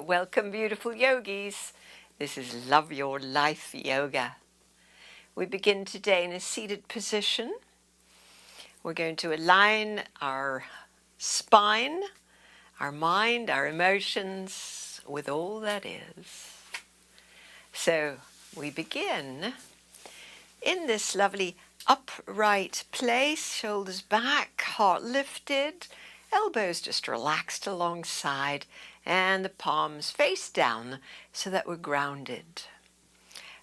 Welcome, beautiful yogis. This is Love Your Life Yoga. We begin today in a seated position. We're going to align our spine, our mind, our emotions with all that is. So we begin in this lovely upright place, shoulders back, heart lifted, elbows just relaxed alongside, and the palms face down so that we're grounded.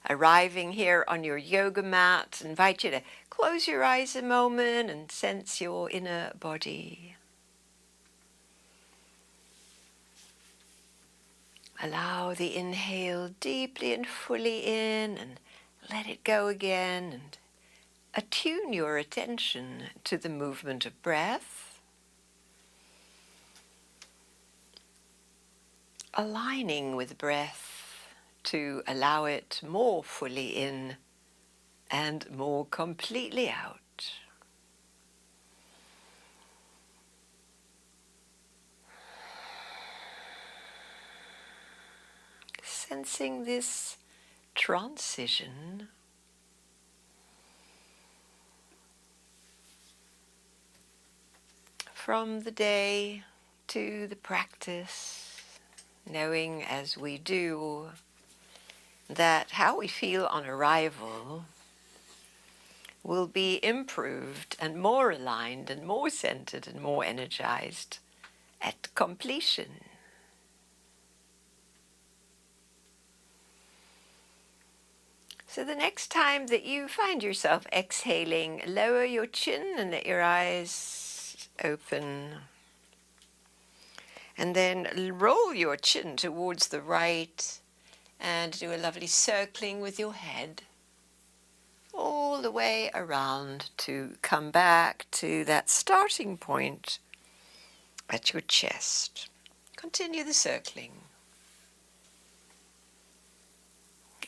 Arriving here on your yoga mat, invite you to close your eyes a moment and sense your inner body. Allow the inhale deeply and fully in and let it go again, and attune your attention to the movement of breath, aligning with breath to allow it more fully in and more completely out. Sensing this transition from the day to the practice, knowing as we do that how we feel on arrival will be improved and more aligned and more centered and more energized at completion. So the next time that you find yourself exhaling, lower your chin and let your eyes open. And then roll your chin towards the right and do a lovely circling with your head all the way around to come back to that starting point at your chest. Continue the circling.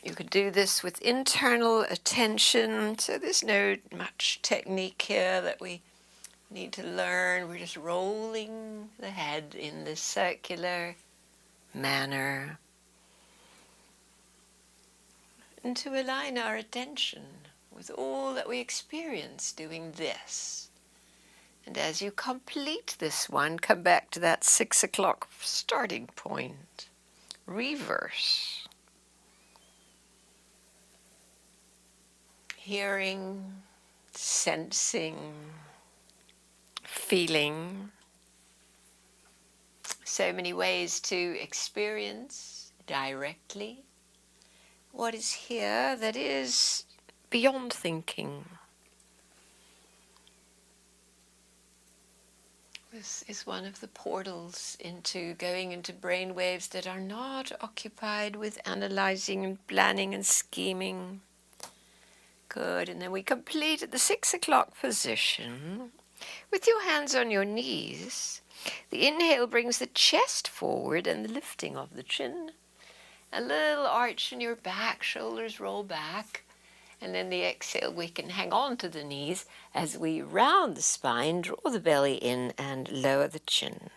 You could do this with internal attention, so there's no much technique here that we need to learn. We're just rolling the head in this circular manner, and to align our attention with all that we experience doing this. And as you complete this one, come back to that 6 o'clock starting point. Reverse. Hearing, sensing, feeling. So many ways to experience directly what is here that is beyond thinking. This is one of the portals into going into brain waves that are not occupied with analyzing and planning and scheming. Good, and then we complete at the 6 o'clock position with your hands on your knees. The inhale brings the chest forward and the lifting of the chin. A little arch in your back, shoulders roll back. And then the exhale, we can hang on to the knees as we round the spine, draw the belly in and lower the chin.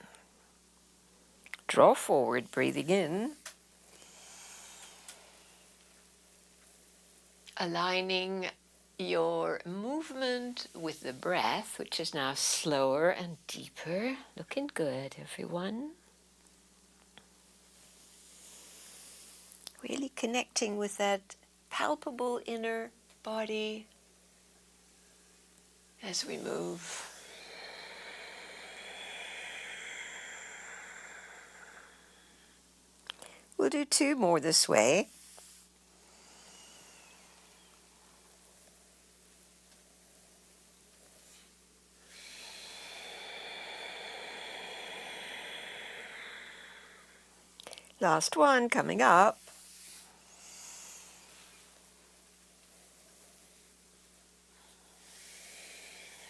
Draw forward, breathing in. Aligning your movement with the breath, which is now slower and deeper. Looking good, everyone. Really connecting with that palpable inner body as we move. We'll do 2 more this way. Last one coming up.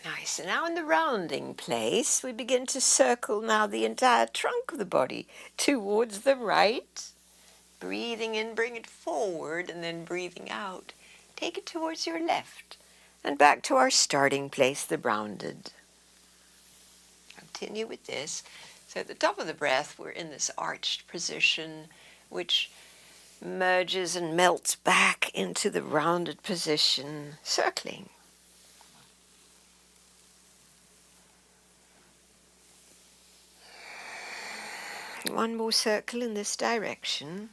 Nice. And now in the rounding place, we begin to circle now the entire trunk of the body towards the right. Breathing in, bring it forward, and then breathing out. Take it towards your left and back to our starting place, the rounded. continue with this. So at the top of the breath, we're in this arched position, which merges and melts back into the rounded position, circling. One more circle in this direction.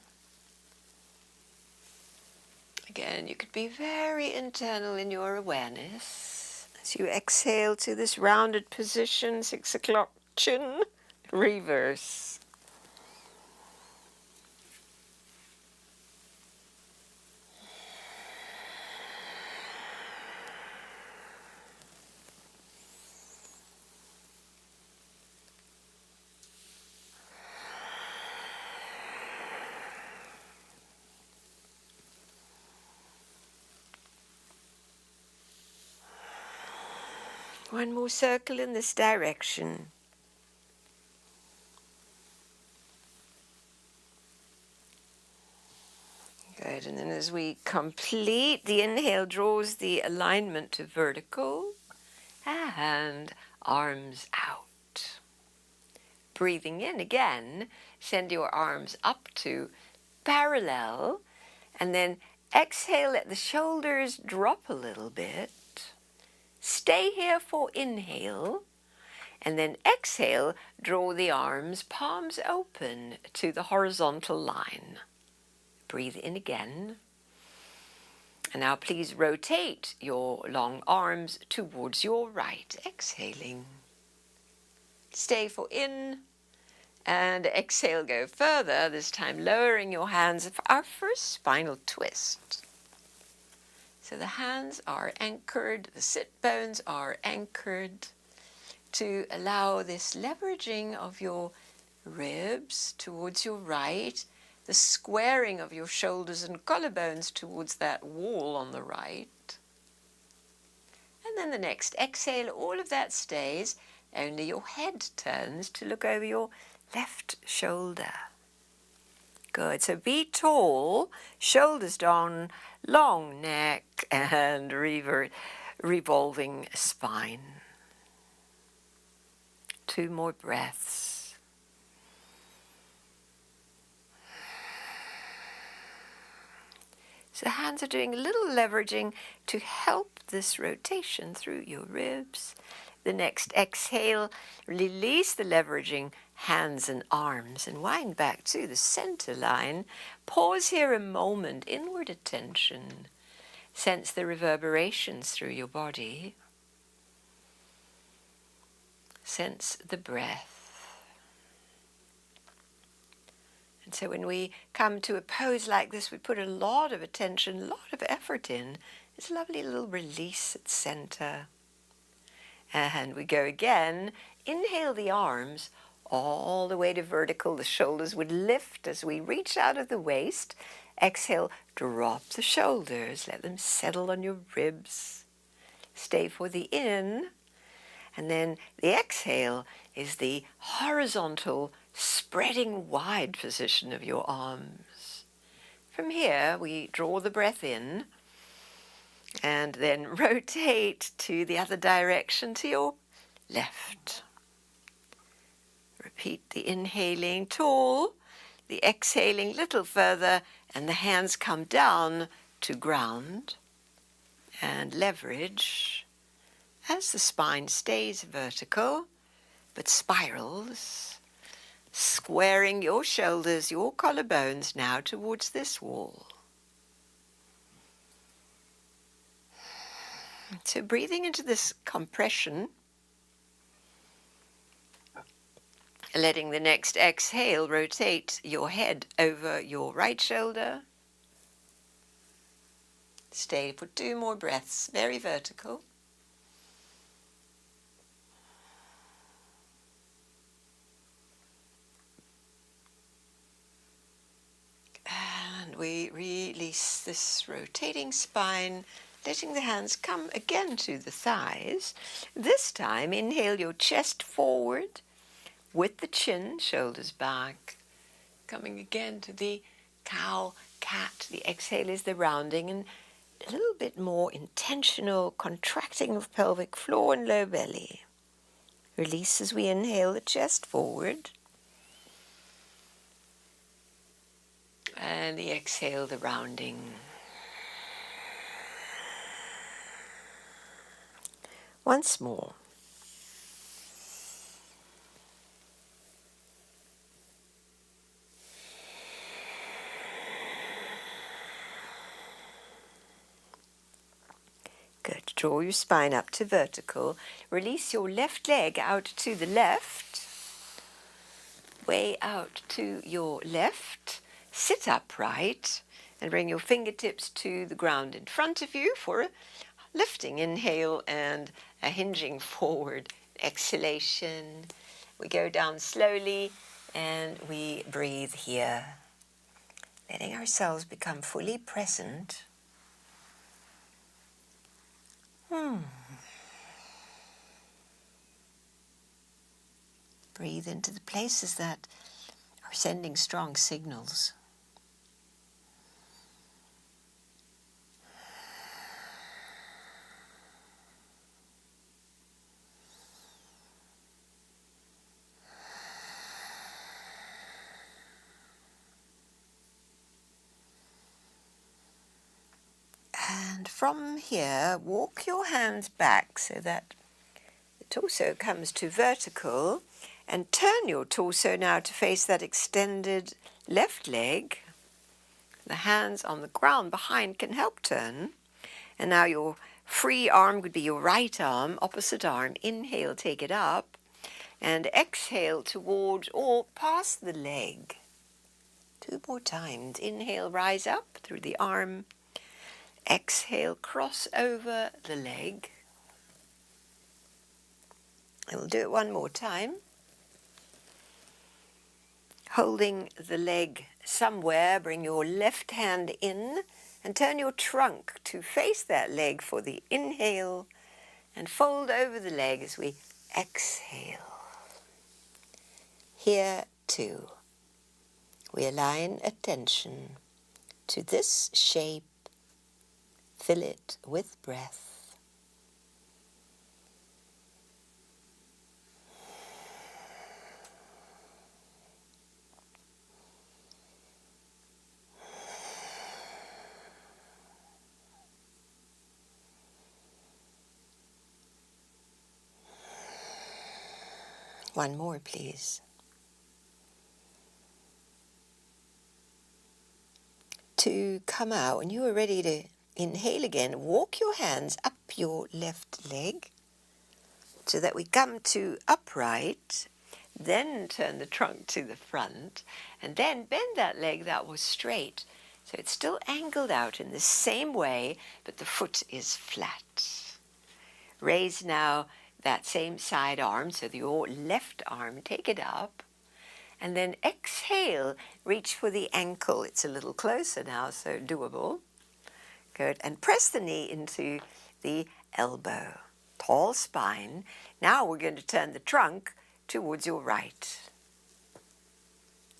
Again, you could be very internal in your awareness as you exhale to this rounded position, 6 o'clock chin, reverse. One more circle in this direction. Good, and then as we complete, the inhale draws the alignment to vertical and arms out. Breathing in again, send your arms up to parallel, and then exhale, let the shoulders drop a little bit. Stay here for inhale, and then exhale, draw the arms, palms open to the horizontal line. Breathe in again. And now please rotate your long arms towards your right, exhaling. Stay for in, and exhale, go further, this time lowering your hands for our first spinal twist. So the hands are anchored, the sit bones are anchored to allow this leveraging of your ribs towards your right, the squaring of your shoulders and collarbones towards that wall on the right. And then the next exhale, all of that stays, only your head turns to look over your left shoulder. Good, so be tall, shoulders down, long neck and revolving spine. 2 more breaths. So the hands are doing a little leveraging to help this rotation through your ribs. The next exhale, release the leveraging hands and arms and wind back to the center line. Pause here a moment, inward attention. Sense the reverberations through your body. Sense the breath. And so when we come to a pose like this, we put a lot of attention, a lot of effort in. It's a lovely little release at center. And we go again. Inhale the arms all the way to vertical. The shoulders would lift as we reach out of the waist. Exhale, drop the shoulders. Let them settle on your ribs. Stay for the in. And then the exhale is the horizontal, spreading wide position of your arms. From here, we draw the breath in and then rotate to the other direction, to your left. Repeat the inhaling tall, the exhaling little further, and the hands come down to ground and leverage as the spine stays vertical but spirals, squaring your shoulders, your collarbones now towards this wall. So breathing into this compression, letting the next exhale rotate your head over your right shoulder. Stay for 2 more breaths, very vertical. And we release this rotating spine, letting the hands come again to the thighs. This time, inhale your chest forward with the chin, shoulders back. Coming again to the cow, cat. The exhale is the rounding and a little bit more intentional contracting of pelvic floor and low belly. Release as we inhale the chest forward. And the exhale, the rounding. Once more. Good. Draw your spine up to vertical. Release your left leg out to the left. Way out to your left. Sit upright and bring your fingertips to the ground in front of you for a lifting inhale and a hinging forward exhalation. We go down slowly and we breathe here, letting ourselves become fully present. Breathe into the places that are sending strong signals. And from here, walk your hands back so that the torso comes to vertical, and turn your torso now to face that extended left leg. The hands on the ground behind can help turn. And now your free arm would be your right arm, opposite arm. Inhale, take it up. And exhale toward or past the leg. 2 more times. Inhale, rise up through the arm. Exhale, cross over the leg. And we'll do it one more time. Holding the leg somewhere, bring your left hand in and turn your trunk to face that leg for the inhale and fold over the leg as we exhale. Here too, we align attention to this shape, fill it with breath. One more, please. To come out, when you are ready to inhale again, walk your hands up your left leg so that we come to upright, then turn the trunk to the front, and then bend that leg that was straight. So it's still angled out in the same way, but the foot is flat. Raise now that same side arm, so your left arm, take it up, and then exhale, reach for the ankle. It's a little closer now, so doable. Good, and press the knee into the elbow. Tall spine. Now we're going to turn the trunk towards your right.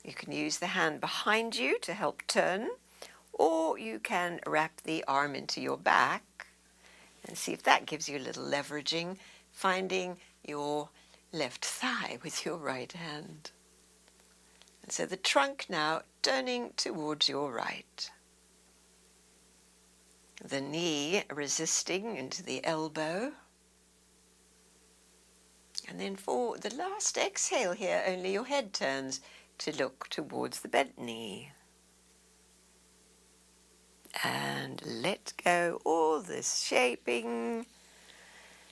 You can use the hand behind you to help turn, or you can wrap the arm into your back and see if that gives you a little leveraging, finding your left thigh with your right hand. And so the trunk now turning towards your right. The knee resisting into the elbow. And then for the last exhale here, only your head turns to look towards the bent knee. And let go all this shaping.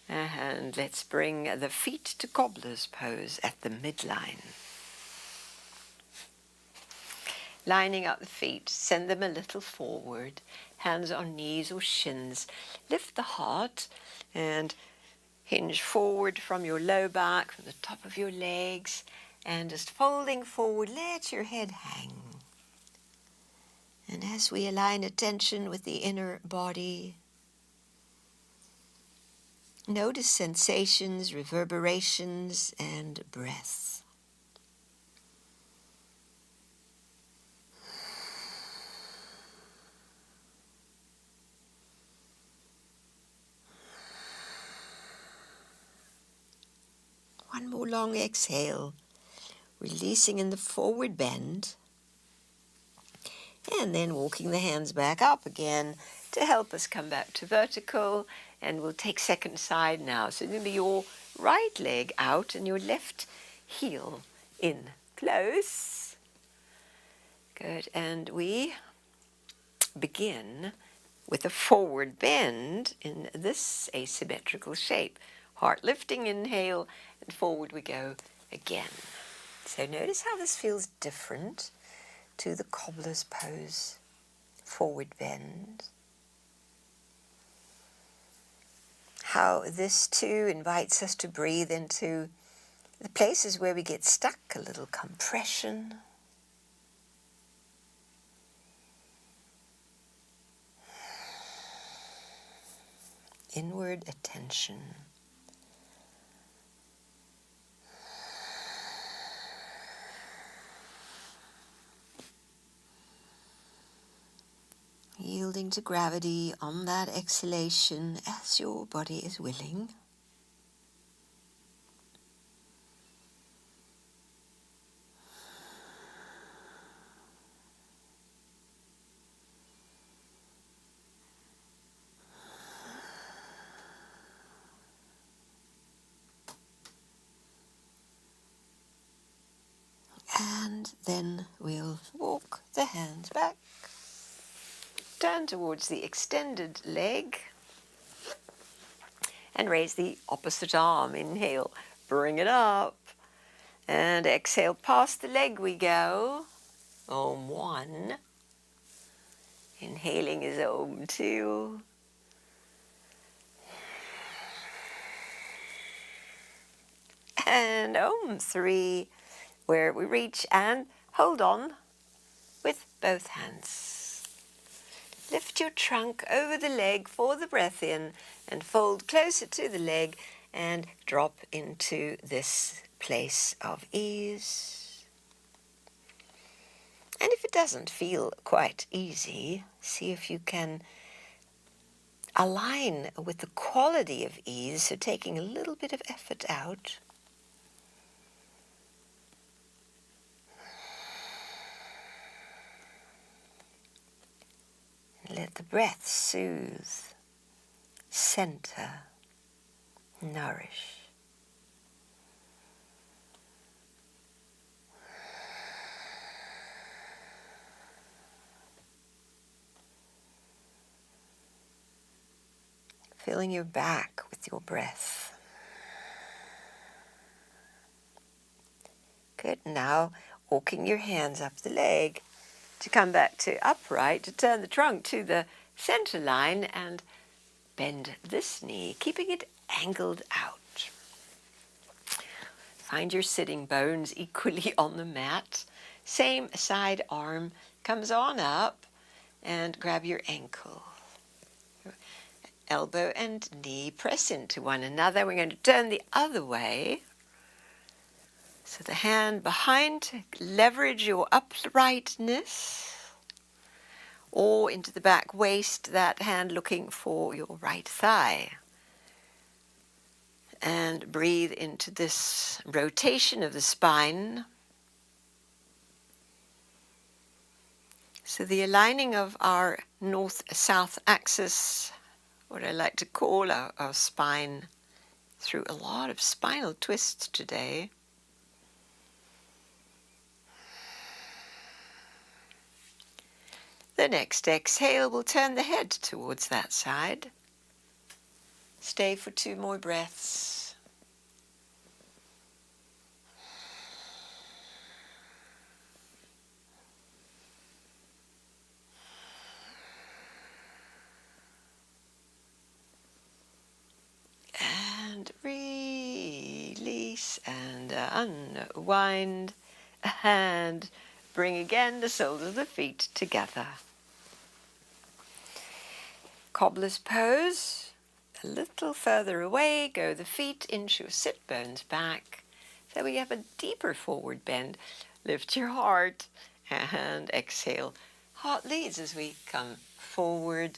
And let's bring the feet to cobbler's pose at the midline. Lining up the feet, send them a little forward. Hands on knees or shins. Lift the heart and hinge forward from your low back, from the top of your legs. And just folding forward, let your head hang. And as we align attention with the inner body, notice sensations, reverberations, and breath. One more long exhale, releasing in the forward bend. And then walking the hands back up again to help us come back to vertical. And we'll take second side now. So remember your right leg out and your left heel in. Close. Good. And we begin with a forward bend in this asymmetrical shape. Heart lifting, inhale, and forward we go again. So notice how this feels different to the cobbler's pose, forward bend. How this too invites us to breathe into the places where we get stuck, a little compression. Inward attention. Yielding to gravity on that exhalation as your body is willing. And then we'll walk the hands back. Turn towards the extended leg and raise the opposite arm. Inhale, bring it up. And exhale, past the leg we go. Om 1. Inhaling is Om 2. And Om 3, where we reach and hold on with both hands. Lift your trunk over the leg for the breath in and fold closer to the leg and drop into this place of ease. And if it doesn't feel quite easy, see if you can align with the quality of ease, so taking a little bit of effort out. Let the breath soothe, center, nourish. Filling your back with your breath. Good. Now walking your hands up the leg to come back to upright, to turn the trunk to the center line and bend this knee, keeping it angled out. Find your sitting bones equally on the mat. Same side arm comes on up and grab your ankle. Elbow and knee press into one another. We're going to turn the other way. So the hand behind, leverage your uprightness, or into the back waist, that hand looking for your right thigh. And breathe into this rotation of the spine. So the aligning of our north-south axis, what I like to call our spine, through a lot of spinal twists today. The next exhale will turn the head towards that side. Stay for 2 more breaths. And release and unwind and bring again the soles of the feet together. Cobbler's pose. A little further away, go the feet, inch your sit bones back. So we have a deeper forward bend. Lift your heart and exhale. Heart leads as we come forward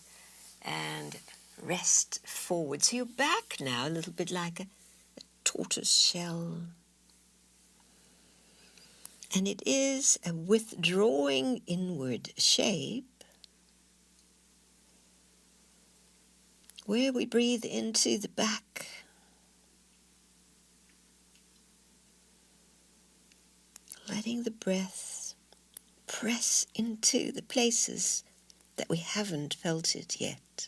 and rest forward. So you're back now, a little bit like a tortoise shell. And it is a withdrawing inward shape where we breathe into the back, letting the breath press into the places that we haven't felt it yet.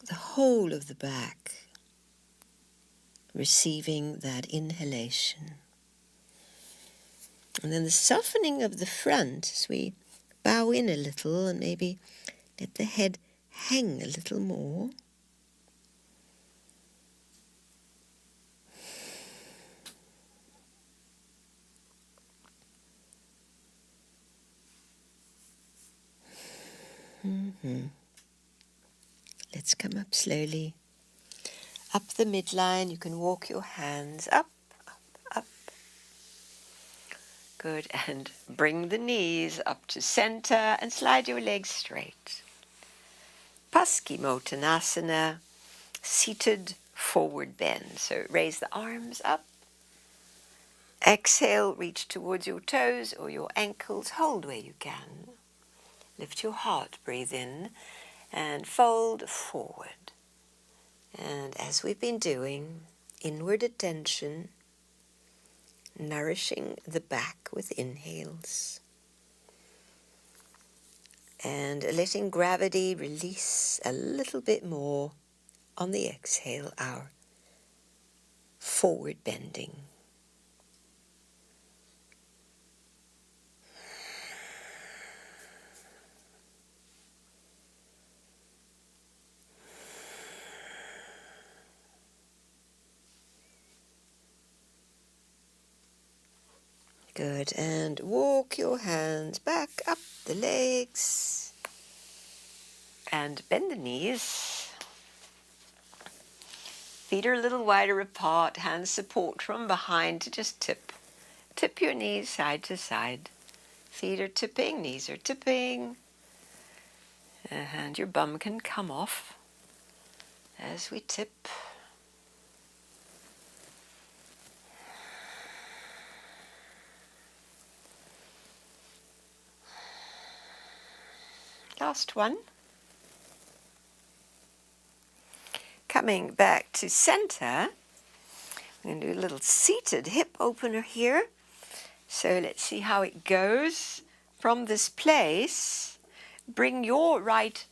The whole of the back receiving that inhalation. And then the softening of the front as we bow in a little and maybe let the head hang a little more. Let's come up slowly. Up the midline, you can walk your hands up, up, up. Good, and bring the knees up to center and slide your legs straight. Paschimottanasana, seated forward bend. So raise the arms up. Exhale, reach towards your toes or your ankles. Hold where you can. Lift your heart, breathe in, and fold forward. And as we've been doing, inward attention, nourishing the back with inhales. And letting gravity release a little bit more on the exhale, our forward bending. Good, and walk your hands back up the legs and bend the knees. Feet are a little wider apart, hands support from behind to just tip. Tip your knees side to side. Feet are tipping, knees are tipping. And your bum can come off as we tip. Last one. Coming back to center, we're going to do a little seated hip opener here. So let's see how it goes. From this place, bring your right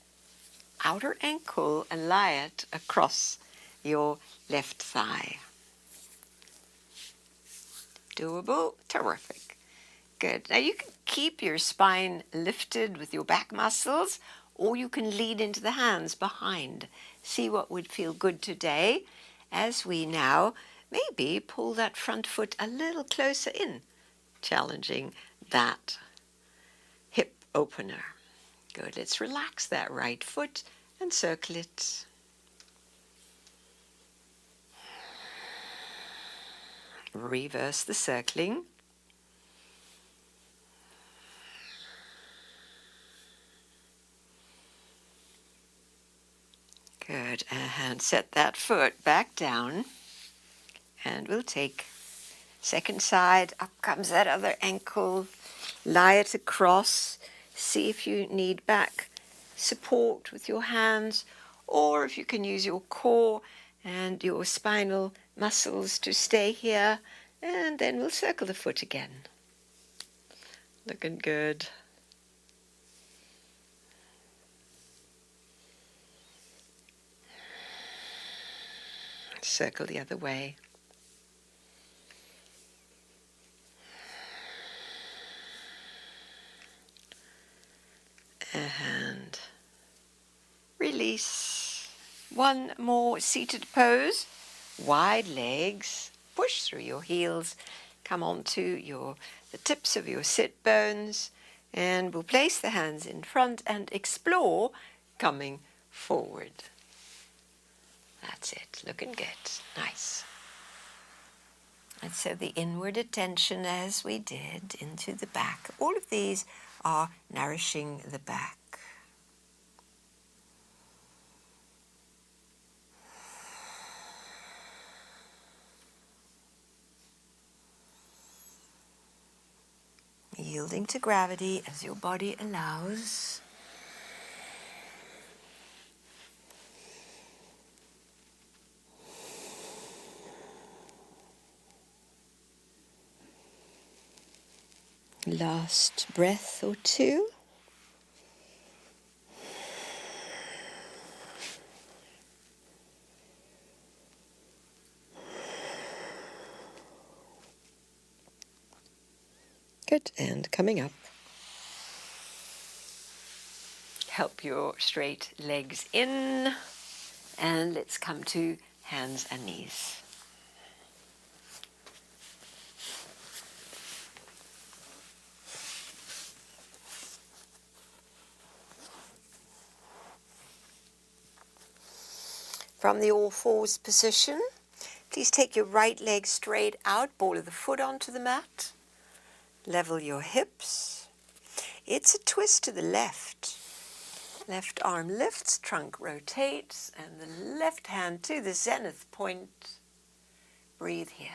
outer ankle and lie it across your left thigh. Doable? Terrific. Good. Now you can keep your spine lifted with your back muscles, or you can lean into the hands behind. See what would feel good today as we now maybe pull that front foot a little closer in, challenging that hip opener. Good. Let's relax that right foot and circle it. Reverse the circling. Good, and set that foot back down, and we'll take second side, up comes that other ankle, lie it across, see if you need back support with your hands, or if you can use your core and your spinal muscles to stay here, and then we'll circle the foot again. Looking good. Circle the other way. And release. One more seated pose. Wide legs. Push through your heels. Come onto the tips of your sit bones. And we'll place the hands in front and explore coming forward. That's it. Looking good. Nice. And so the inward attention as we did into the back. All of these are nourishing the back. Yielding to gravity as your body allows. Last breath or two. Good, and coming up. Help your straight legs in, and let's come to hands and knees. From the all fours position, please take your right leg straight out, ball of the foot onto the mat. Level your hips. It's a twist to the left. Left arm lifts, trunk rotates, and the left hand to the zenith point. Breathe here.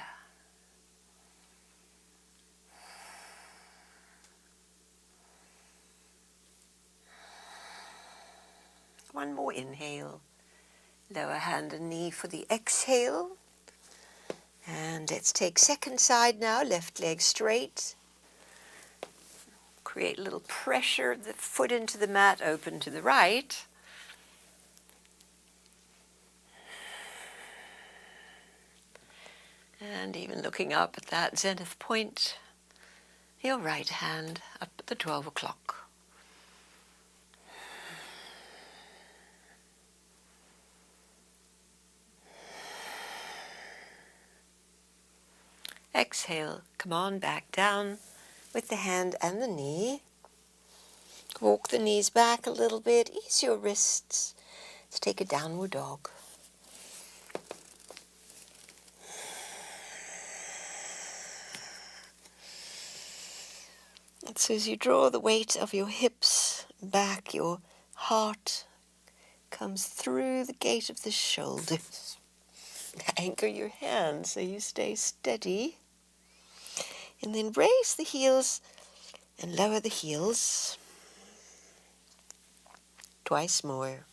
One more inhale. Lower hand and knee for the exhale. And let's take second side now, left leg straight. Create a little pressure, the foot into the mat, open to the right. And even looking up at that zenith point, your right hand up at the 12 o'clock. Exhale, come on back down with the hand and the knee. Walk the knees back a little bit, ease your wrists. Let's take a downward dog. And so as you draw the weight of your hips back, your heart comes through the gate of the shoulders. Anchor your hands so you stay steady. And then raise the heels and lower the heels. Twice more.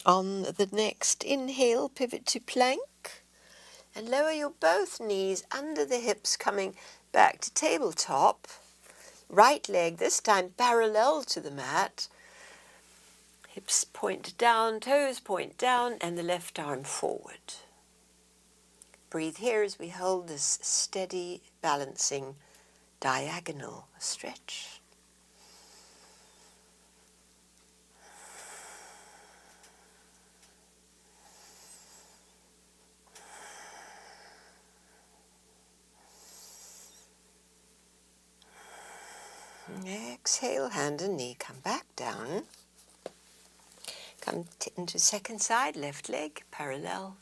On the next inhale, pivot to plank and lower your both knees under the hips, coming back to tabletop. Right leg this time parallel to the mat. Hips point down, toes point down, and the left arm forward. Breathe here as we hold this steady, balancing, diagonal stretch. Exhale, hand and knee, come back down. Come into second side, left leg parallel,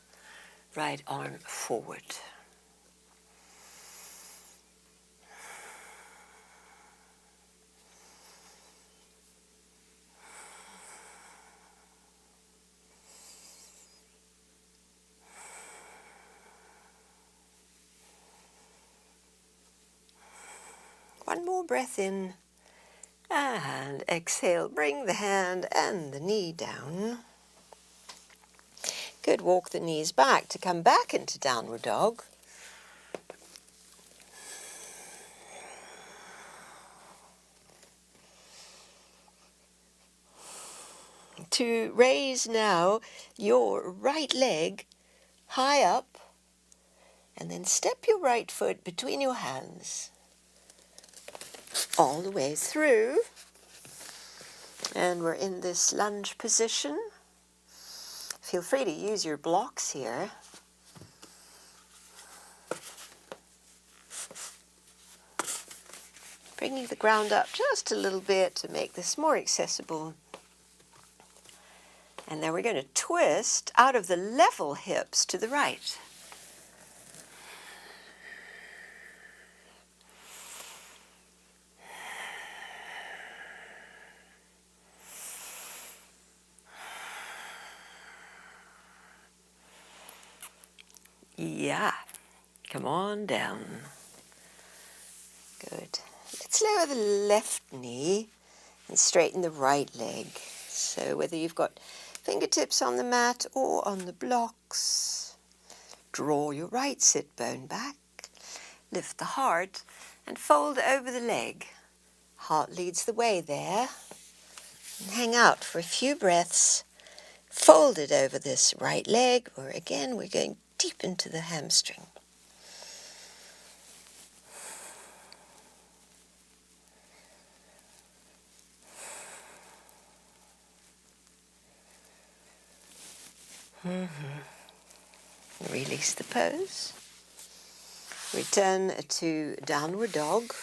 right arm forward. One more breath in. And exhale, bring the hand and the knee down. Good, walk the knees back to come back into downward dog. To raise now your right leg high up and then step your right foot between your hands all the way through. And we're in this lunge position. Feel free to use your blocks here. Bringing the ground up just a little bit to make this more accessible. And then we're going to twist out of the level hips to the right. Yeah. Come on down. Good. Let's lower the left knee and straighten the right leg. So whether you've got fingertips on the mat or on the blocks, draw your right sit bone back, lift the heart and fold over the leg. Heart leads the way there. And hang out for a few breaths, folded over this right leg, where again we're going deep into the hamstring. Release the pose. Return to downward dog.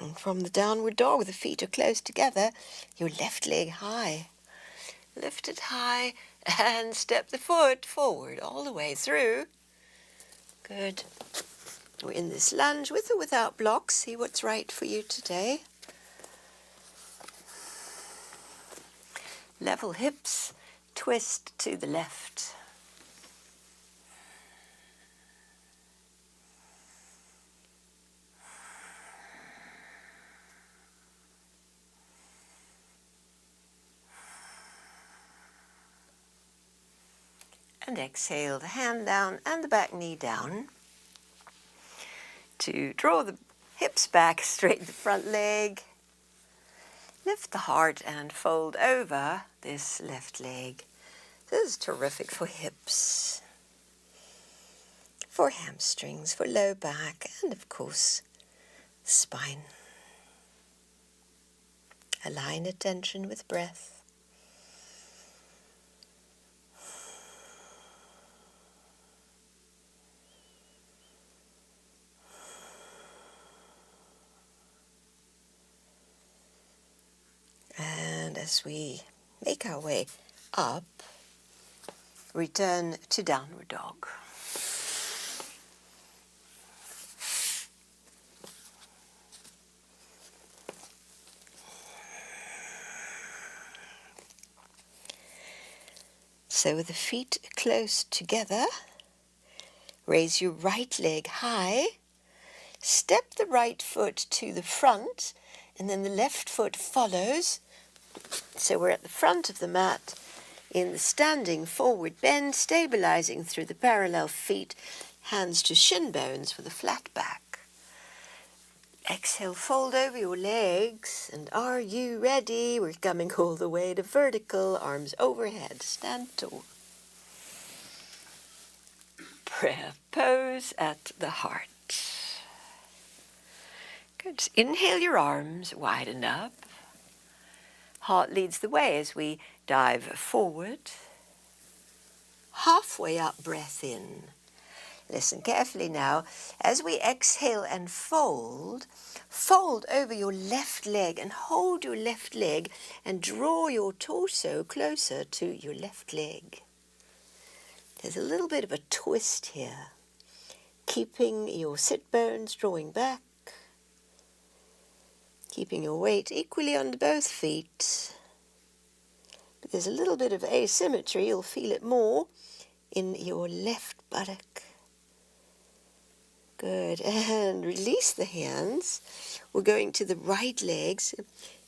And from the downward dog, the feet are close together, your left leg high. Lift it high and step the foot forward all the way through. Good. We're in this lunge with or without blocks. See what's right for you today. Level hips, twist to the left. And exhale, the hand down and the back knee down. To draw the hips back, straighten the front leg. Lift the heart and fold over this left leg. This is terrific for hips, for hamstrings, for low back, and of course, spine. Align attention with breath. And as we make our way up, return to downward dog. So with the feet close together, raise your right leg high, step the right foot to the front, and then the left foot follows. So we're at the front of the mat in the standing forward bend, stabilizing through the parallel feet, hands to shin bones for the flat back. Exhale, fold over your legs, and are you ready? We're coming all the way to vertical, arms overhead, stand tall. Prayer pose at the heart. Good. Inhale, your arms widen up. Heart leads the way as we dive forward. Halfway up, breath in. Listen carefully now. As we exhale and fold, fold over your left leg and hold your left leg and draw your torso closer to your left leg. There's a little bit of a twist here. Keeping your sit bones drawing back. Keeping your weight equally on both feet. But there's a little bit of asymmetry. You'll feel it more in your left buttock. Good. And release the hands. We're going to the right legs.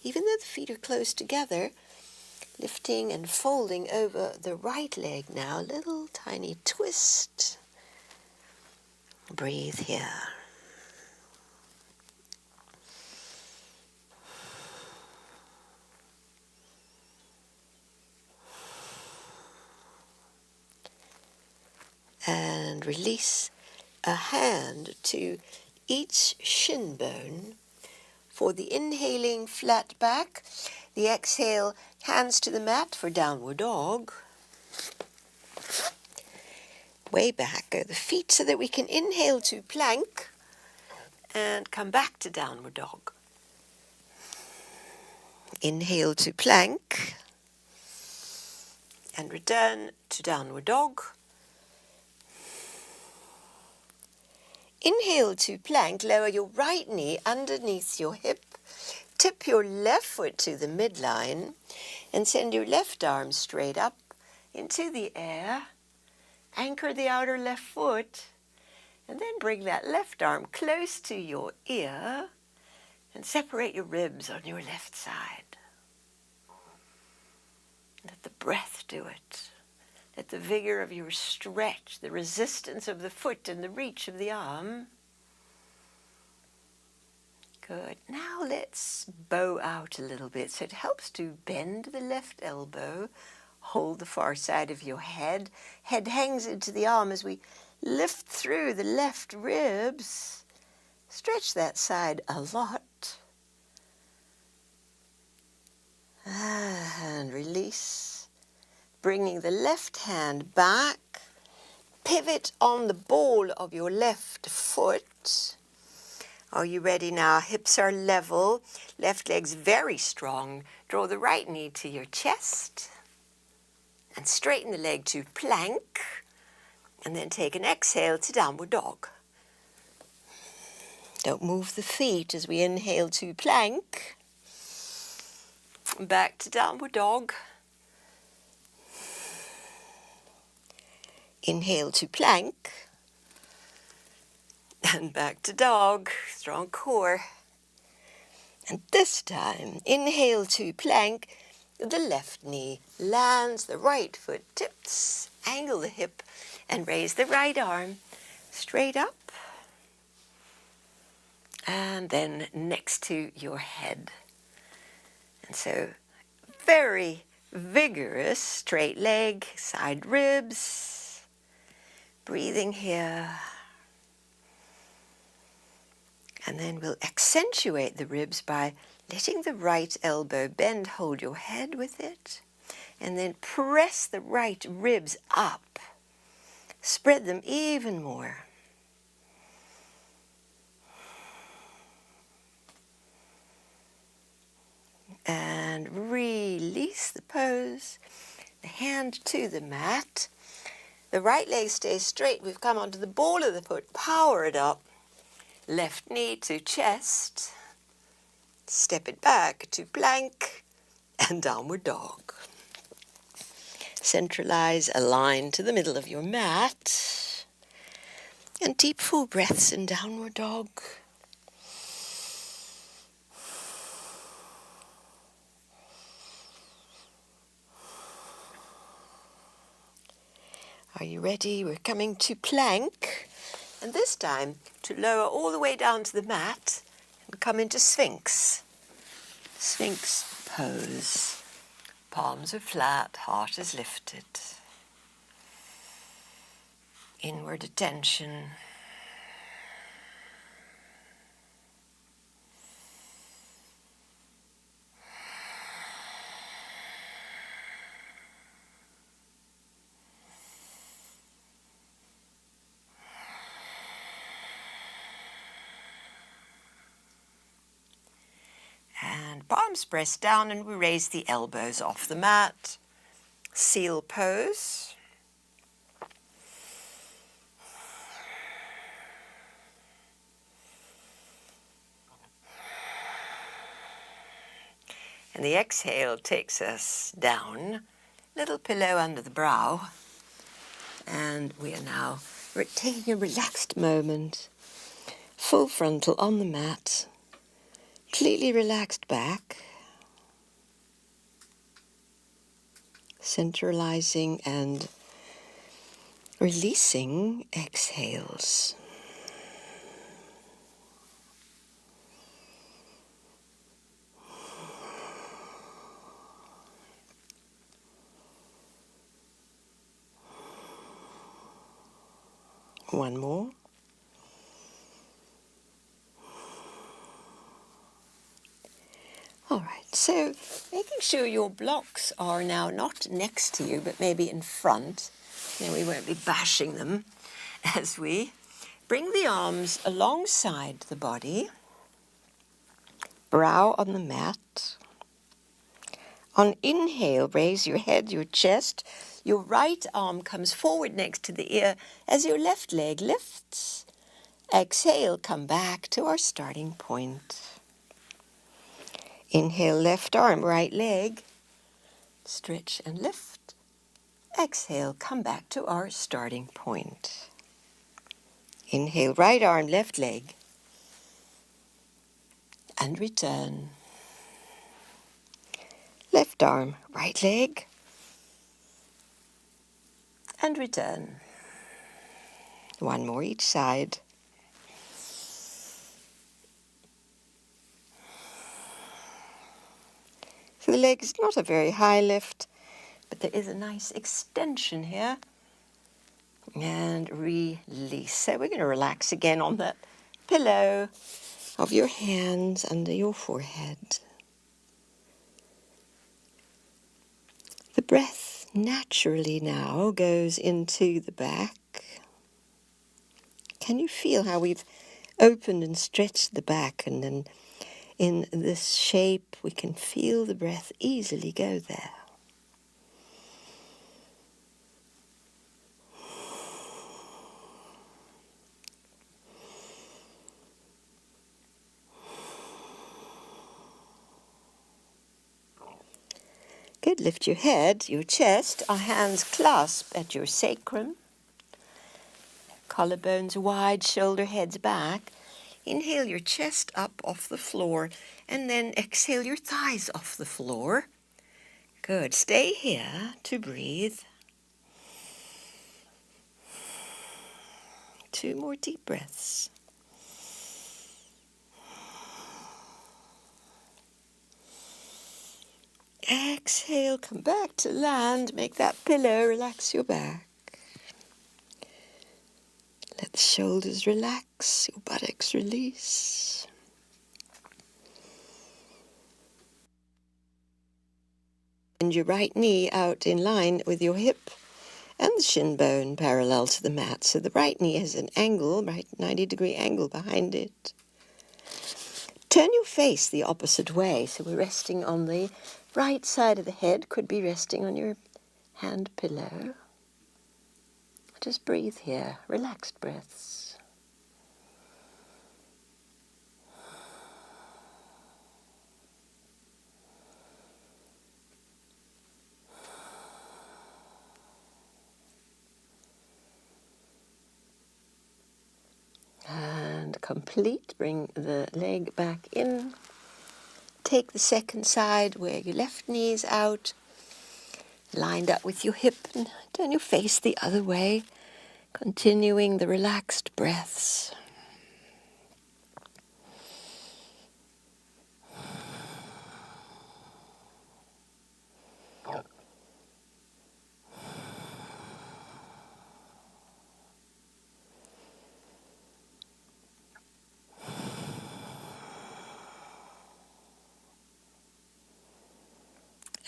Even though the feet are close together, lifting and folding over the right leg now. Little tiny twist. Breathe here. And release a hand to each shin bone for the inhaling flat back. The exhale, hands to the mat for downward dog. Way back go the feet so that we can inhale to plank and come back to downward dog. Inhale to plank and return to downward dog. inhale to plank, lower your right knee underneath your hip, tip your left foot to the midline, and send your left arm straight up into the air. Anchor the outer left foot, and then bring that left arm close to your ear and separate your ribs on your left side. Let the breath do it. Let the vigor of your stretch, the resistance of the foot and the reach of the arm. Good. Now let's bow out a little bit. So it helps to bend the left elbow, hold the far side of your head. Head hangs into the arm as we lift through the left ribs. Stretch that side a lot. And release. Bringing the left hand back. Pivot on the ball of your left foot. Are you ready now? Hips are level. Left leg's very strong. Draw the right knee to your chest. And straighten the leg to plank. And then take an exhale to downward dog. Don't move the feet as we inhale to plank. Back to downward dog. Inhale to plank. And back to dog. Strong core. And this time, inhale to plank. The left knee lands, the right foot tips. Angle the hip and raise the right arm straight up. And then next to your head. And so very vigorous straight leg, side ribs. Breathing here. And then we'll accentuate the ribs by letting the right elbow bend, hold your head with it. And then press the right ribs up. Spread them even more. And release the pose. The hand to the mat. The right leg stays straight. We've come onto the ball of the foot. Power it up. Left knee to chest. Step it back to plank and downward dog. Centralize, align to the middle of your mat. And deep full breaths in downward dog. Are you ready? We're coming to plank. And this time to lower all the way down to the mat and come into Sphinx. Sphinx pose. Palms are flat, heart is lifted. Inward attention. And palms pressed down, and we raise the elbows off the mat. Seal pose. And the exhale takes us down, little pillow under the brow. And we're taking a relaxed moment, full frontal on the mat, completely relaxed back, centralizing and releasing exhales. One more. All right, so making sure your blocks are now not next to you, but maybe in front. Then we won't be bashing them as we bring the arms alongside the body, brow on the mat. On inhale, raise your head, your chest. Your right arm comes forward next to the ear as your left leg lifts. Exhale, come back to our starting point. Inhale, left arm, right leg. Stretch and lift. Exhale, come back to our starting point. Inhale, right arm, left leg. And return. Left arm, right leg. And return. One more each side. So the leg is not a very high lift, but there is a nice extension here. And release. So we're going to relax again on that pillow of your hands under your forehead. The breath naturally now goes into the back. Can you feel how we've opened and stretched the back, and then in this shape we can feel the breath easily go there. Good. Lift your head, your chest, our hands clasp at your sacrum. Collarbones wide, shoulder heads back. Inhale your chest up off the floor, and then exhale your thighs off the floor. Good. Stay here to breathe. 2 more deep breaths. Exhale, come back to land. Make that pillow, relax your back. Let the shoulders relax, your buttocks release. And your right knee out in line with your hip and the shin bone parallel to the mat. So the right knee has an angle, right 90-degree angle behind it. Turn your face the opposite way. So we're resting on the right side of the head, could be resting on your hand pillow. Just breathe here, relaxed breaths. And complete, bring the leg back in. Take the second side where your left knee is out, lined up with your hip, and turn your face the other way, continuing the relaxed breaths.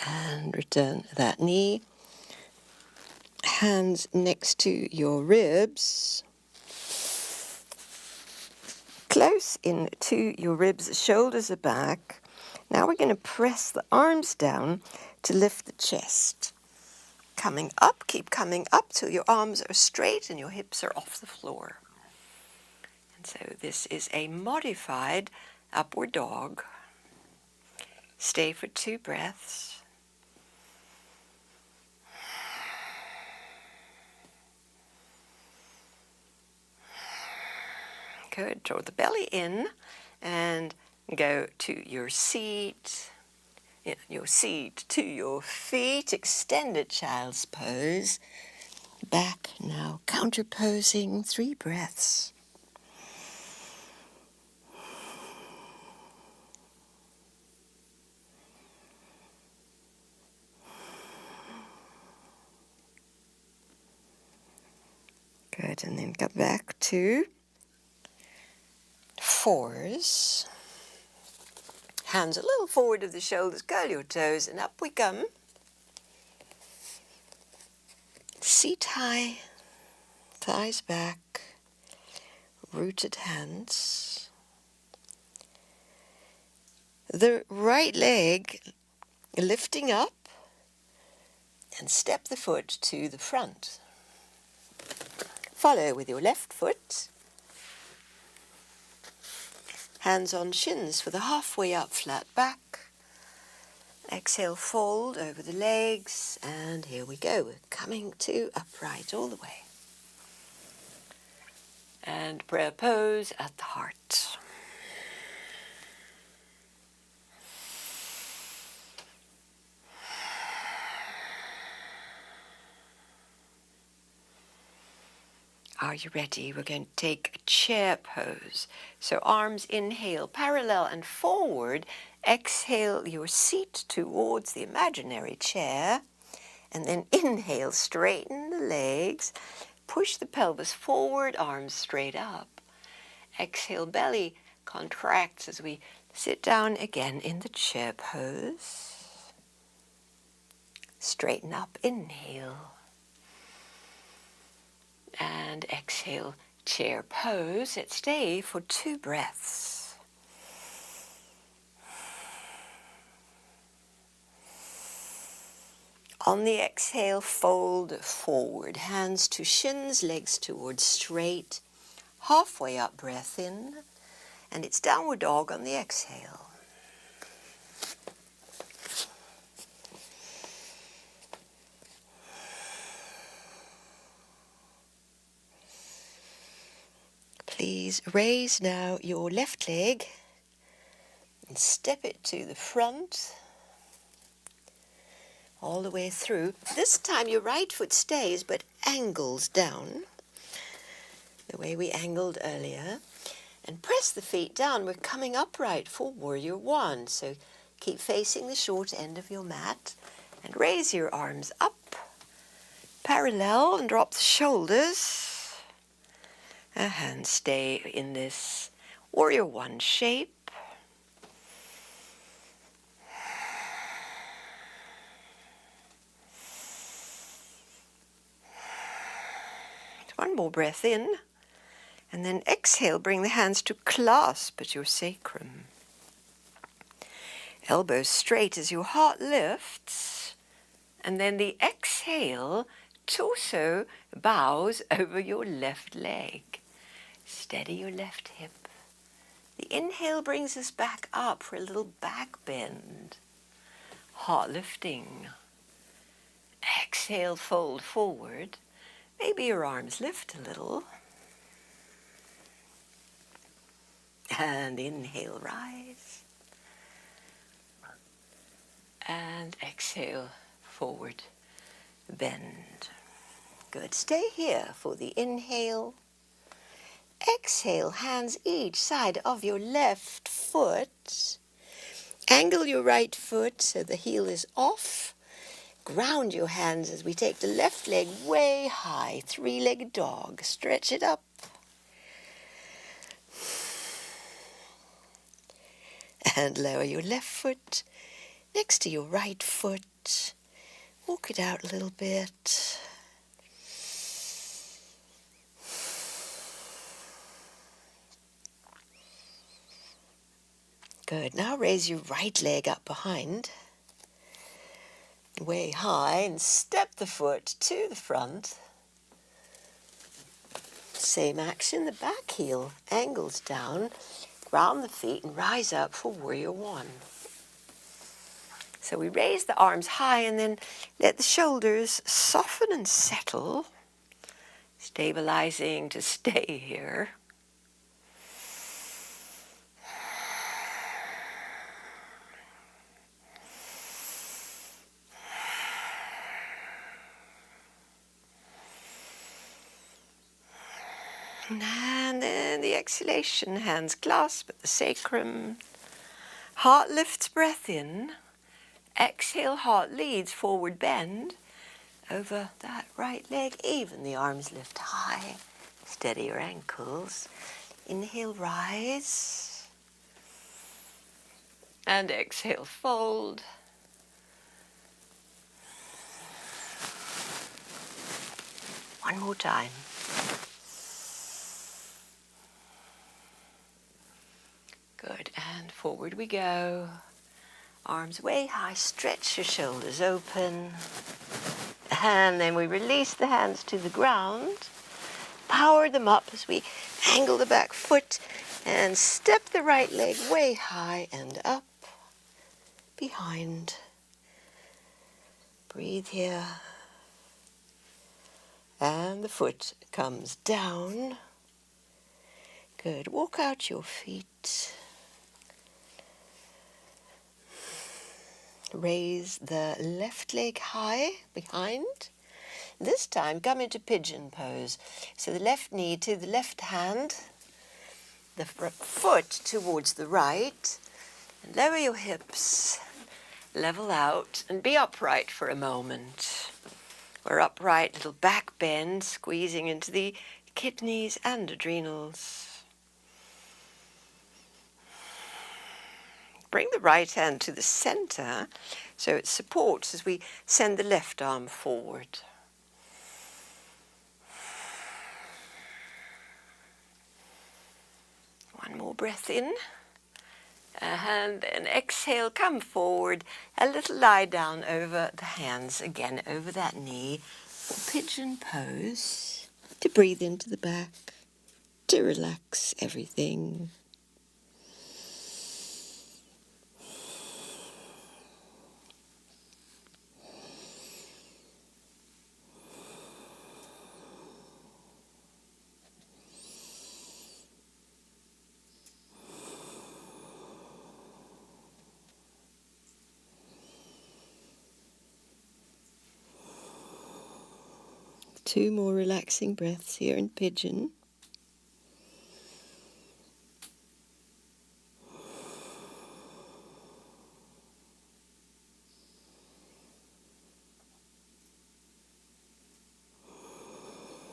And return that knee. Hands next to your ribs. Close into your ribs, shoulders are back. Now we're going to press the arms down to lift the chest. Coming up, keep coming up till your arms are straight and your hips are off the floor. And so this is a modified upward dog. Stay for 2 breaths. Good. Draw the belly in and go to your seat. Your seat to your feet. Extended child's pose. Back now. Counterposing. 3 breaths. Good. And then come back to 4s. Hands a little forward of the shoulders, curl your toes, and up we come. Seat high, thighs back, rooted hands. The right leg lifting up, and step the foot to the front. Follow with your left foot. Hands on shins for the halfway up flat back. Exhale, fold over the legs, and here we go. We're coming to upright all the way. And prayer pose at the heart. Are you ready? We're going to take a chair pose. So arms inhale, parallel and forward. Exhale your seat towards the imaginary chair. And then inhale, straighten the legs. Push the pelvis forward, arms straight up. Exhale, belly contracts as we sit down again in the chair pose. Straighten up, inhale. And exhale, chair pose. Let's stay for 2 breaths. On the exhale, fold forward. Hands to shins, legs towards straight. Halfway up, breath in. And it's downward dog on the exhale. Please raise now your left leg and step it to the front all the way through. This time your right foot stays but angles down the way we angled earlier. And press the feet down. We're coming upright for warrior 1. So keep facing the short end of your mat and raise your arms up parallel and drop the shoulders. And stay in this warrior 1 shape. One more breath in. And then exhale, bring the hands to clasp at your sacrum. Elbows straight as your heart lifts. And then the exhale, torso bows over your left leg. Steady your left hip. The inhale brings us back up for a little back bend. Heart lifting. Exhale, fold forward. Maybe your arms lift a little. And inhale, rise. And exhale, forward, bend. Good. Stay here for the inhale. Exhale, hands each side of your left foot. Angle your right foot so the heel is off. Ground your hands as we take the left leg way high. 3-legged dog. Stretch it up. And lower your left foot next to your right foot. Walk it out a little bit. Good. Now raise your right leg up behind, way high, and step the foot to the front. Same action, the back heel angles down, ground the feet, and rise up for warrior 1. So we raise the arms high and then let the shoulders soften and settle, stabilizing to stay here. And then the exhalation, hands clasp at the sacrum. Heart lifts, breath in. Exhale, heart leads, forward bend. Over that right leg, even the arms lift high. Steady your ankles. Inhale, rise. And exhale, fold. One more time. Good, and forward we go. Arms way high, stretch your shoulders open. And then we release the hands to the ground. Power them up as we angle the back foot And step the right leg way high and up, behind. Breathe here. And the foot comes down. Good. Walk out your feet. Raise the left leg high behind. This time come into pigeon pose. So the left knee to the left hand, the foot towards the right, and lower your hips, level out, and be upright for a moment. We're upright, little back bend, squeezing into the kidneys and adrenals. Bring the right hand to the center so it supports as we send the left arm forward. One more breath in. And then exhale, come forward, a little lie down over the hands, again over that knee. Pigeon pose, to breathe into the back, to relax everything. Two more relaxing breaths here in pigeon.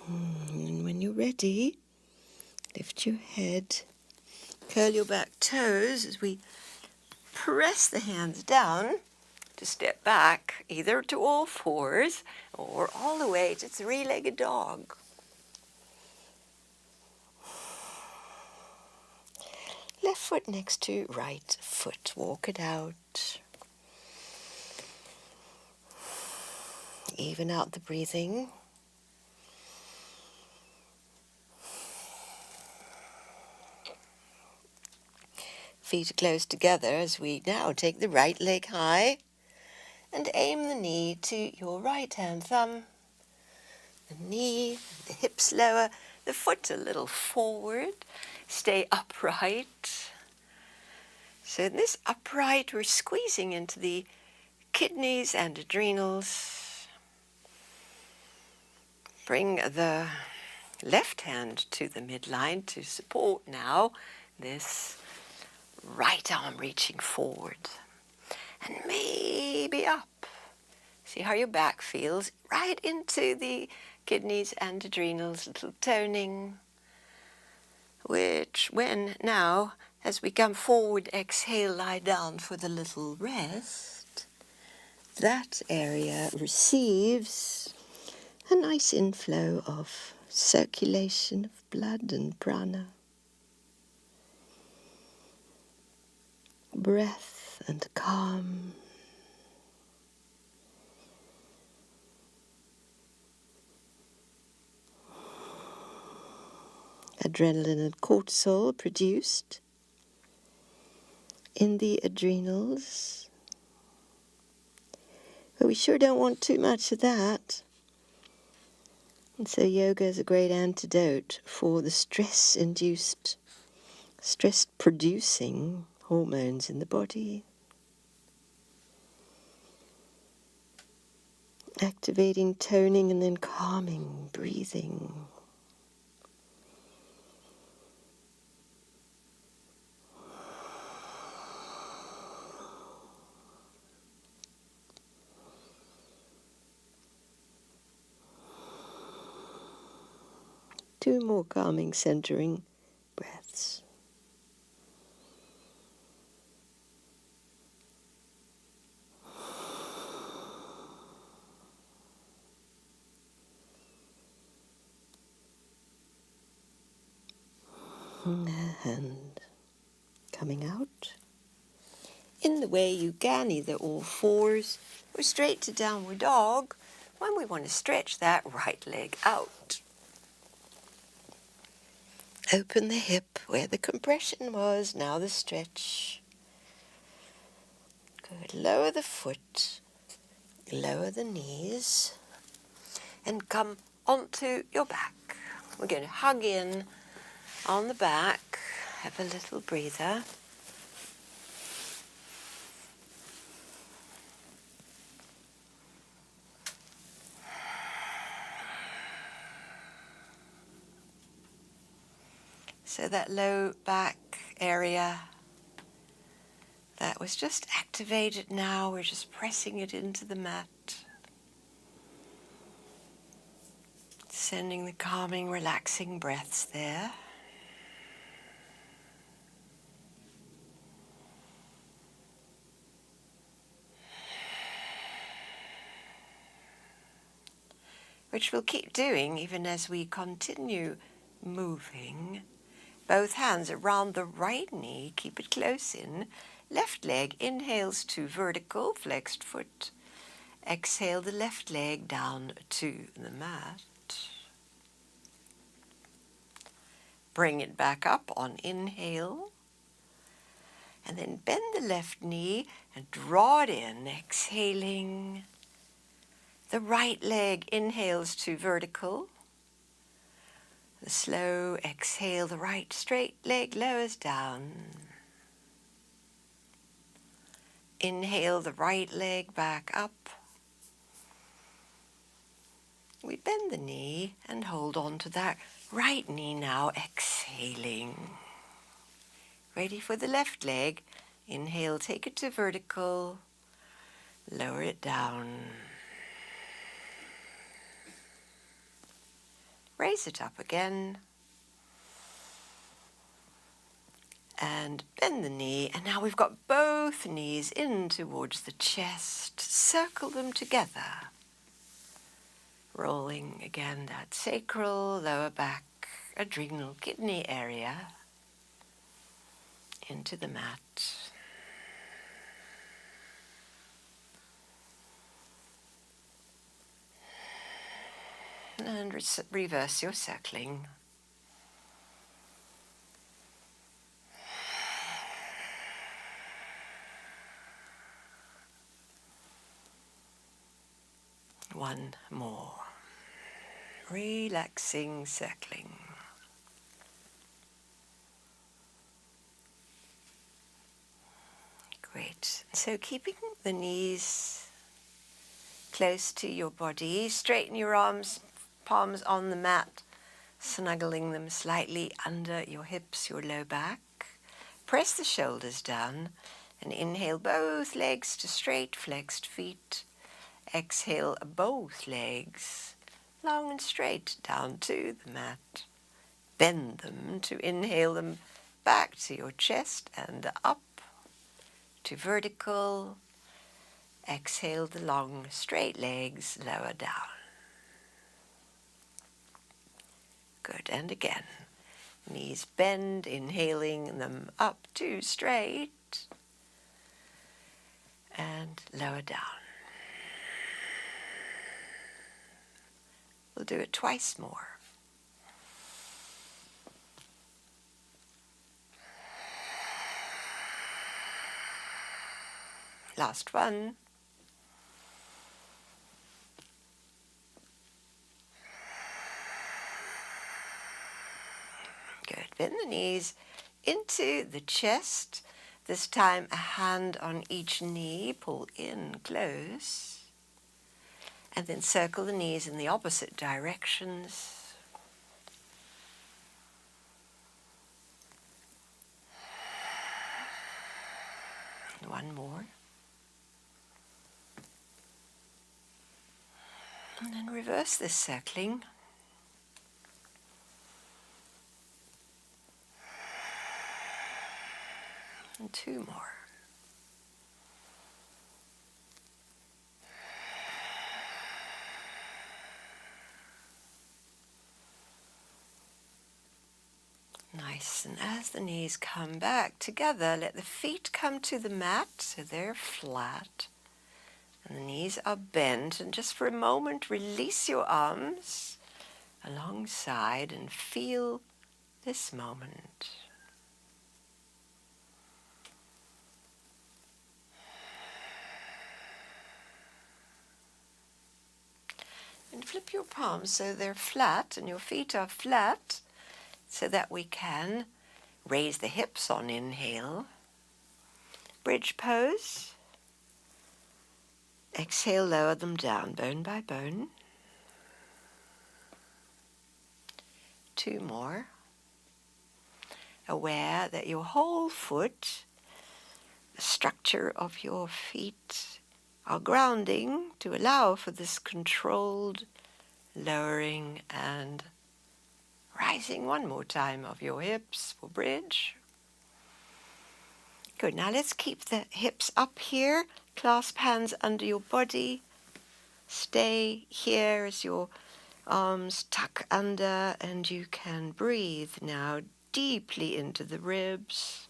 And when you're ready, lift your head, curl your back toes as we press the hands down to step back, either to all fours or all the way to three-legged dog. Left foot next to right foot. Walk it out. Even out the breathing. Feet are close together as we now take the right leg high and aim the knee to your right hand thumb. The knee, the hips lower, the foot a little forward. Stay upright. So in this upright, we're squeezing into the kidneys and adrenals. Bring the left hand to the midline to support now this right arm reaching forward. And maybe up. See how your back feels, right into the kidneys and adrenals, little toning, which when now, as we come forward, exhale, lie down for the little rest, that area receives a nice inflow of circulation of blood and prana, breath and calm. Adrenaline and cortisol produced in the adrenals. But we sure don't want too much of that. And so yoga is a great antidote for the stress-producing hormones in the body. Activating, toning, and then calming, breathing. Two more calming, centering breaths. And coming out in the way you can, either all fours or straight to downward dog when we want to stretch that right leg out. Open the hip where the compression was, now the stretch. Good. Lower the foot, lower the knees, and come onto your back. We're going to hug in on the back, have a little breather. So that low back area that was just activated now, we're just pressing it into the mat. Sending the calming, relaxing breaths there. Which we'll keep doing even as we continue moving. Both hands around the right knee, keep it close in. Left leg inhales to vertical, flexed foot. Exhale the left leg down to the mat. Bring it back up on inhale. And then bend the left knee and draw it in, exhaling. The right leg inhales to vertical. The slow exhale, the right straight leg lowers down. Inhale the right leg back up. We bend the knee and hold on to that right knee now, exhaling. Ready for the left leg. Inhale, take it to vertical. Lower it down. Raise it up again. And bend the knee. And now we've got both knees in towards the chest. Circle them together. Rolling again that sacral, lower back, adrenal, kidney area into the mat. And reverse your circling. One more. Relaxing, circling. Great. So keeping the knees close to your body, straighten your arms, palms on the mat, snuggling them slightly under your hips, your low back. Press the shoulders down and inhale both legs to straight flexed feet. Exhale both legs long and straight down to the mat. Bend them to inhale them back to your chest and up to vertical. Exhale the long straight legs lower down. Good, and again. Knees bend, inhaling them up to straight and lower down. We'll do it twice more. Last one. Good. Bend the knees into the chest. This time a hand on each knee. Pull in close. And then circle the knees in the opposite directions. And one more. And then reverse this circling. And two more. Nice, and as the knees come back together, let the feet come to the mat so they're flat. And the knees are bent, and just for a moment, release your arms alongside and feel this moment. And flip your palms so they're flat and your feet are flat so that we can raise the hips on inhale. Bridge pose. Exhale, lower them down, bone by bone. 2 more. Aware that your whole foot, the structure of your feet, are grounding to allow for this controlled lowering and rising 1 more time of your hips for bridge. Good. Now let's keep the hips up here. Clasp hands under your body. Stay here as your arms tuck under, and you can breathe now deeply into the ribs.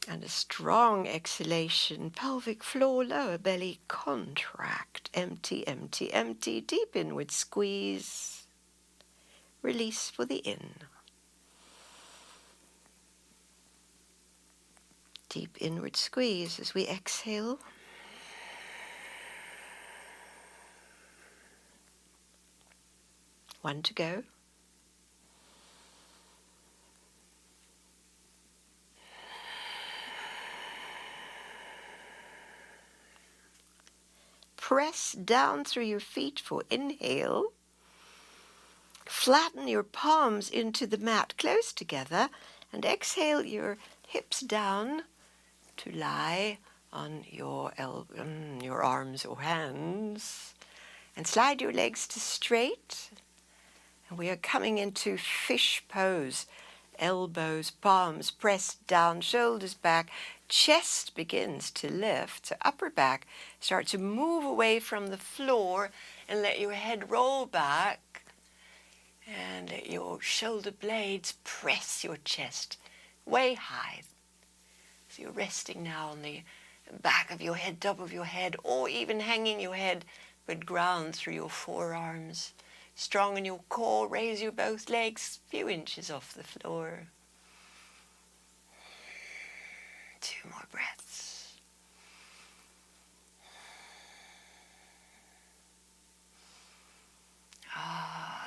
And a strong exhalation, pelvic floor, lower belly contract, empty, empty, empty, deep inward squeeze, release for the in. Deep inward squeeze as we exhale. One to go. Press down through your feet for inhale. Flatten your palms into the mat close together and exhale your hips down to lie on your arms or hands. And slide your legs to straight. And we are coming into fish pose. Elbows, palms pressed down, shoulders back, chest begins to lift, so upper back start to move away from the floor and let your head roll back and let your shoulder blades press your chest way high. So you're resting now on the back of your head, top of your head, or even hanging your head with ground through your forearms. Strong in your core, raise your both legs a few inches off the floor. 2 more breaths.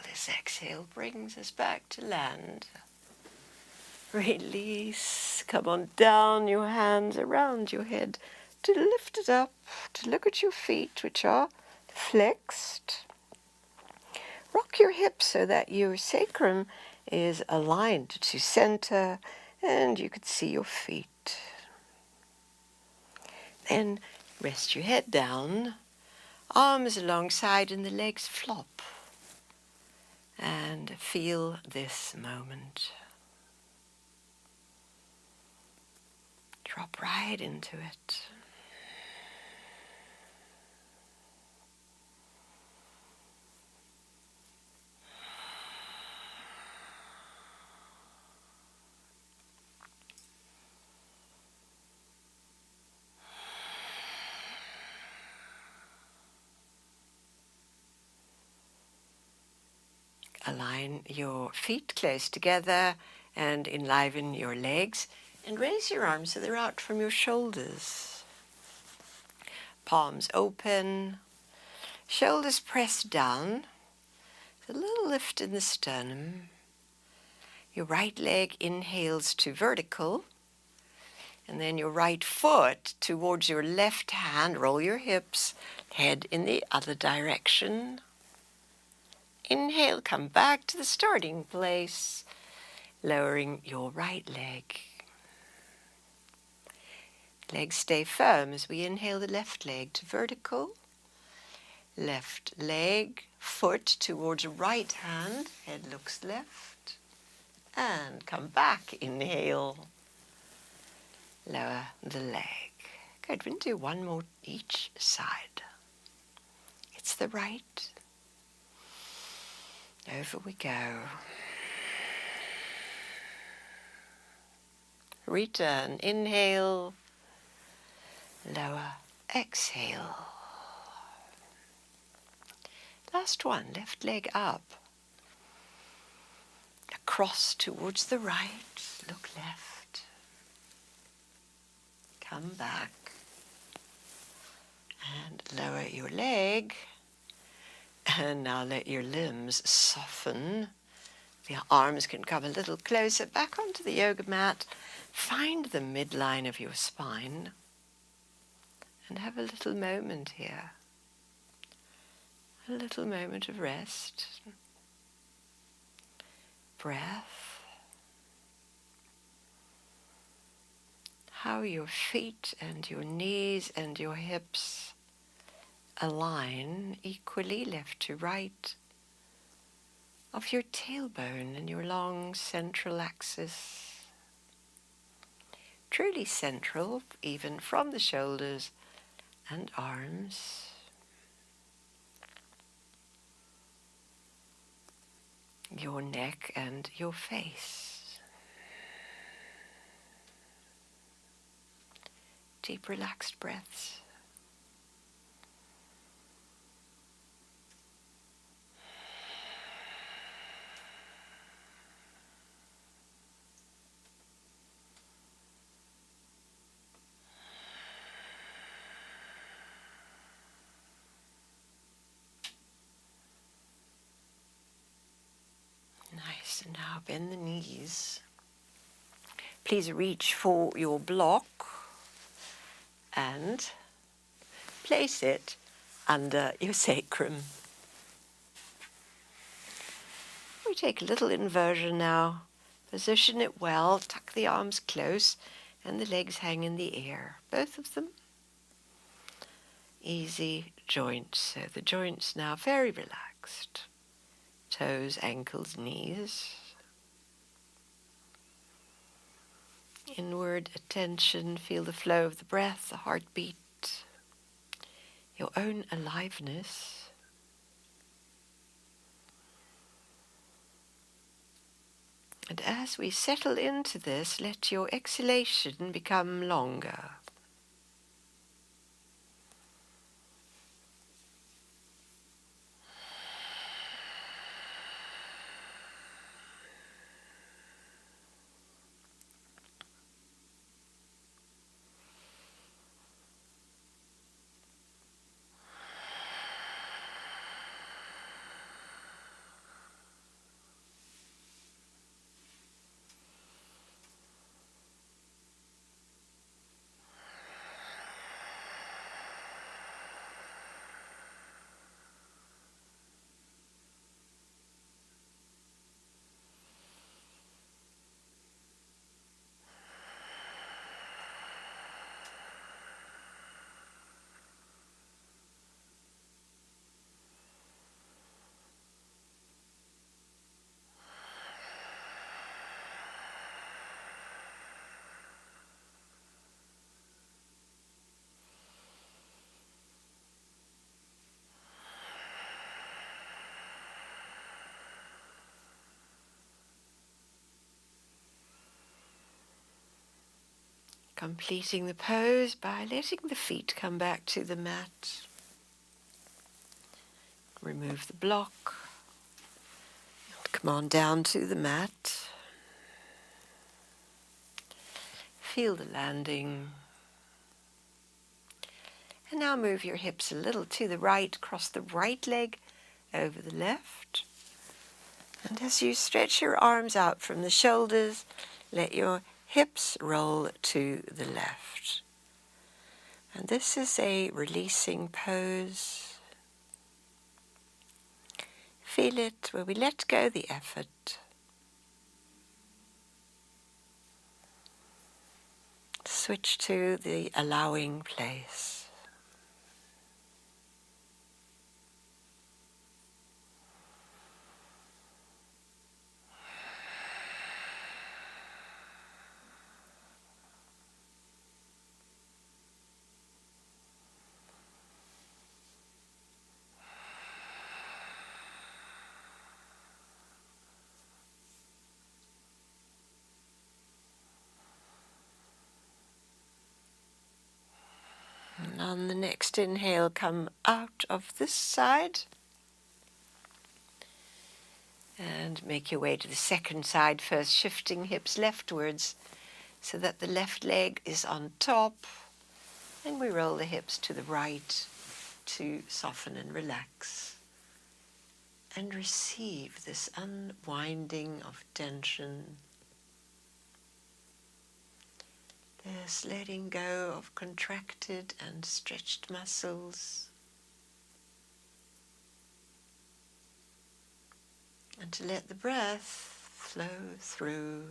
This exhale brings us back to land. Release. Come on down, your hands around your head to lift it up, to look at your feet, which are flexed. Rock your hips so that your sacrum is aligned to center and you can see your feet. Then rest your head down, arms alongside and the legs flop. And feel this moment. Drop right into it. Align your feet close together and enliven your legs and raise your arms so they're out from your shoulders. Palms open, shoulders pressed down, a little lift in the sternum. Your right leg inhales to vertical, and then your right foot towards your left hand, roll your hips, head in the other direction. Inhale, come back to the starting place, lowering your right leg. Legs stay firm as we inhale the left leg to vertical. Left leg, foot towards right hand, head looks left. And come back, inhale. Lower the leg. Good, we're going to do 1 more each side. It's the right. Over we go. Return, inhale, lower, exhale. Last one, left leg up. cross towards the right, look left, come back, and lower your leg, and now let your limbs soften. The arms can come a little closer back onto the yoga mat. Find the midline of your spine and have a little moment here, a little moment of rest, breath. How your feet and your knees and your hips align equally left to right of your tailbone and your long central axis. Truly central, even from the shoulders and arms. Your neck and your face. Deep relaxed breaths. Nice, and now bend the knees. Please reach for your block and place it under your sacrum. We take a little inversion now. Position it well, tuck the arms close and the legs hang in the air, both of them. Easy joints, so the joints now very relaxed. Toes, ankles, knees. Inward attention, feel the flow of the breath, the heartbeat, your own aliveness. And as we settle into this, let your exhalation become longer. Completing the pose by letting the feet come back to the mat. Remove the block. Come on down to the mat. Feel the landing. And now move your hips a little to the right, cross the right leg over the left. And as you stretch your arms out from the shoulders, let your hips roll to the left. And this is a releasing pose. Feel it where we let go the effort. Switch to the allowing place. And on the next inhale, come out of this side. And make your way to the second side, first shifting hips leftwards so that the left leg is on top. And we roll the hips to the right to soften and relax. And receive this unwinding of tension. This letting go of contracted and stretched muscles. And to let the breath flow through.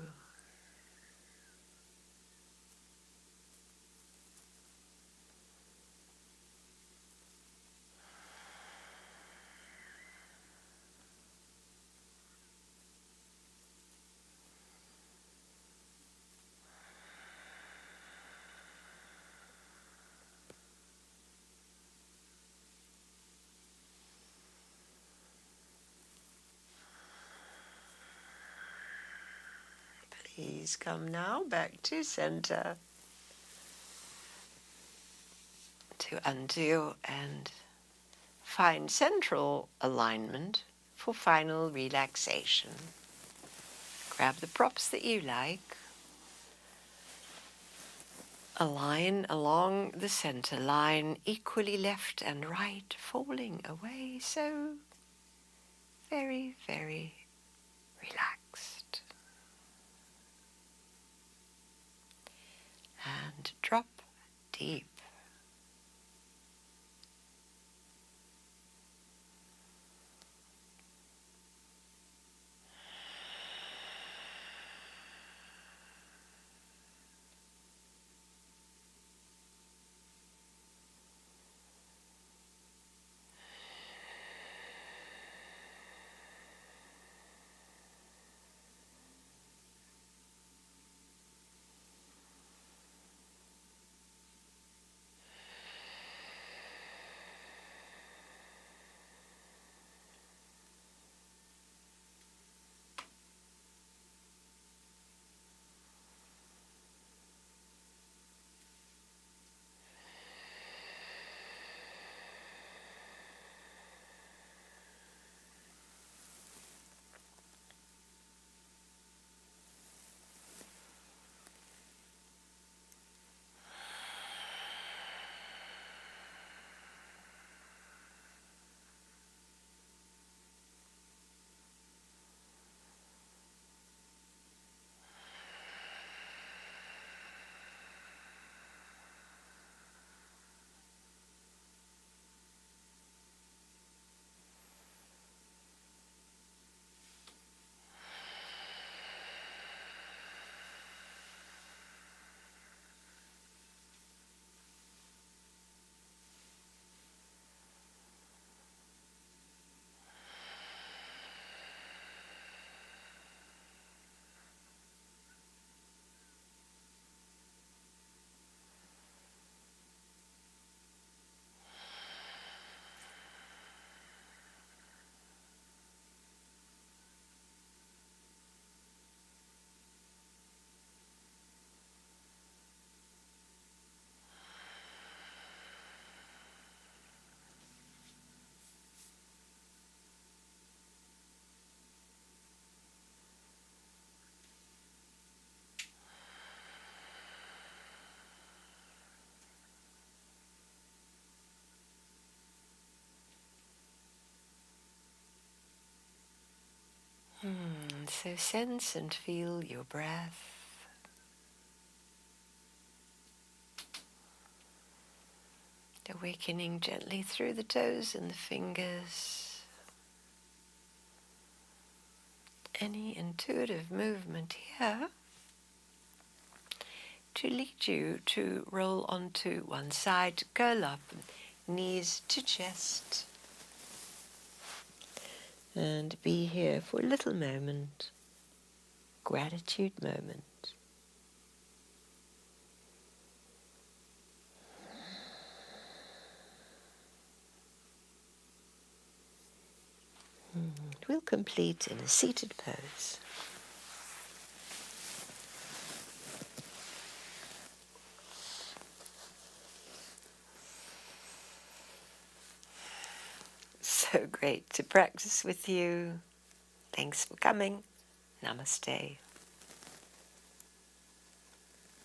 Please come now back to center to undo and find central alignment for final relaxation. Grab the props that you like. Align along the center line, equally left and right, falling away so very, very relaxed. And drop deep. So sense and feel your breath. Awakening gently through the toes and the fingers. Any intuitive movement here to lead you to roll onto one side, curl up, knees to chest. And be here for a little moment, gratitude moment. We'll complete in a seated pose. So great to practice with you. Thanks for coming. Namaste.